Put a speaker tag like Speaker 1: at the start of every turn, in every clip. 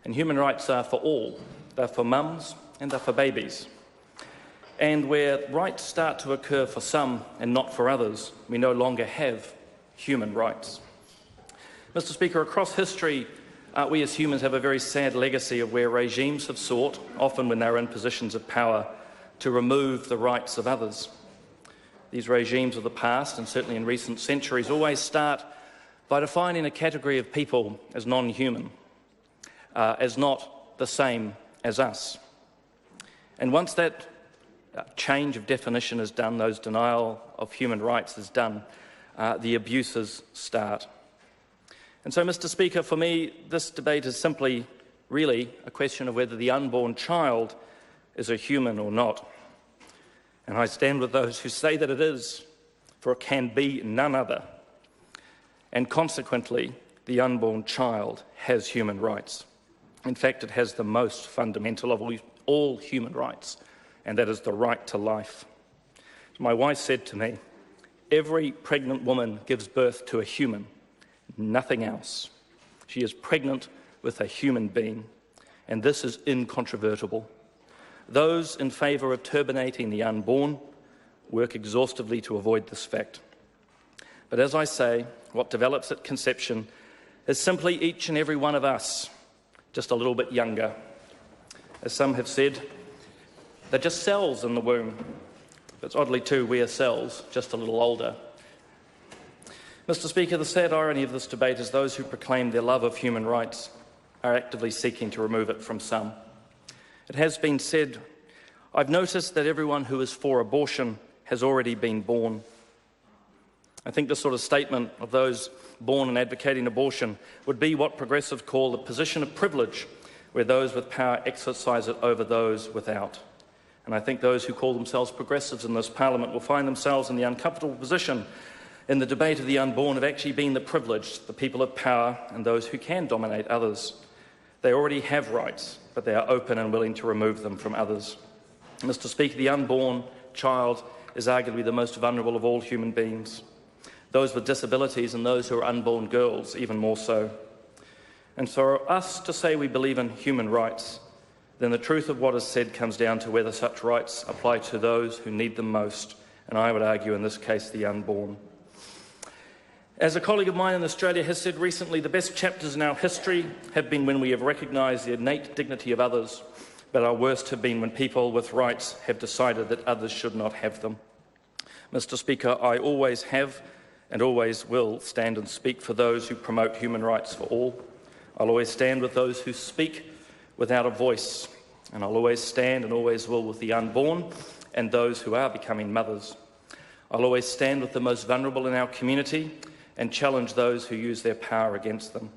Speaker 1: And human rights are for all. They're for mums and they're for babies. And where rights start to occur for some and not for others, we no longer have human rights. Mr. Speaker, across history, we as humans have a very sad legacy of where regimes have sought, often when they're in positions of power, to remove the rights of others. These regimes of the past, and certainly in recent centuries, always start by defining a category of people as non-human, as not the same as us. And once that change of definition is done, those denial of human rights is done, the abuses start. And so, Mr. Speaker, for me, this debate is simply, really, a question of whether the unborn child is a human or not. And I stand with those who say that it is, for it can be none other. And consequently, the unborn child has human rights. In fact, it has the most fundamental of all human rights, and that is the right to life. My wife said to me, "Every pregnant woman gives birth to a human, nothing else. She is pregnant with a human being, and this is incontrovertible. Those in favour of terminating the unborn work exhaustively to avoid this fact. But as I say, what develops at conception is simply each and every one of us, just a little bit younger. As some have said, they're just cells in the womb. But oddly too, we are cells, just a little older. Mr. Speaker, the sad irony of this debate is those who proclaim their love of human rights are actively seeking to remove it from some. It has been said, I've noticed that everyone who is for abortion has already been born. I think this sort of statement of those born and advocating abortion would be what progressives call the position of privilege, where those with power exercise it over those without. And I think those who call themselves progressives in this parliament will find themselves in the uncomfortable position in the debate of the unborn of actually being the privileged, the people of power and those who can dominate others. They already have rights, but they are open and willing to remove them from others. Mr. Speaker, the unborn child is arguably the most vulnerable of all human beings. Those with disabilities and those who are unborn girls, even more so. And for us to say we believe in human rights, then the truth of what is said comes down to whether such rights apply to those who need them most, and I would argue in this case the unborn. As a colleague of mine in Australia has said recently, the best chapters in our history have been when we have recognised the innate dignity of others, but our worst have been when people with rights have decided that others should not have them. Mr. Speaker, I always have and always will stand and speak for those who promote human rights for all. I'll always stand with those who speak without a voice, and I'll always stand and always will with the unborn and those who are becoming mothers. I'll always stand with the most vulnerable in our community and challenge those who use their power against them.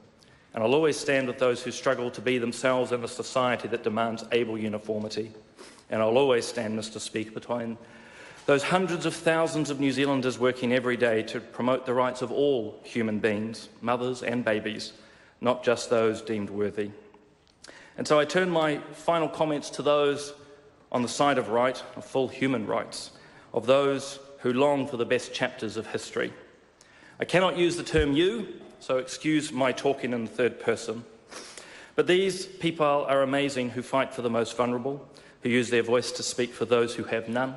Speaker 1: And I'll always stand with those who struggle to be themselves in a society that demands able uniformity. And I'll always stand, Mr. Speaker, between those hundreds of thousands of New Zealanders working every day to promote the rights of all human beings, mothers and babies, not just those deemed worthy. And so I turn my final comments to those on the side of right, of full human rights, of those who long for the best chapters of history. I cannot use the term you, so excuse my talking in the third person. But these people are amazing who fight for the most vulnerable, who use their voice to speak for those who have none,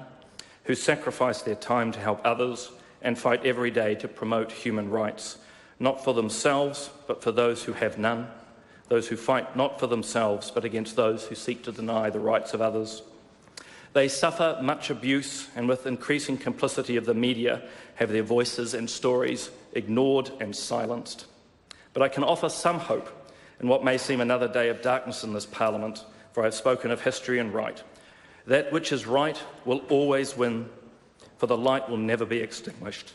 Speaker 1: who sacrifice their time to help others and fight every day to promote human rights, not for themselves, but for those who have none, those who fight not for themselves, but against those who seek to deny the rights of others. They suffer much abuse and with increasing complicity of the media have their voices and stories ignored and silenced. But I can offer some hope in what may seem another day of darkness in this Parliament, for I have spoken of history and right. That which is right will always win, for the light will never be extinguished.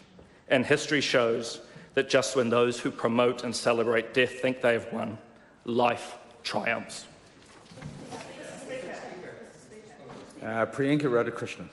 Speaker 1: And history shows that just when those who promote and celebrate death think they have won, life triumphs.
Speaker 2: Priyanka Radhakrishnan.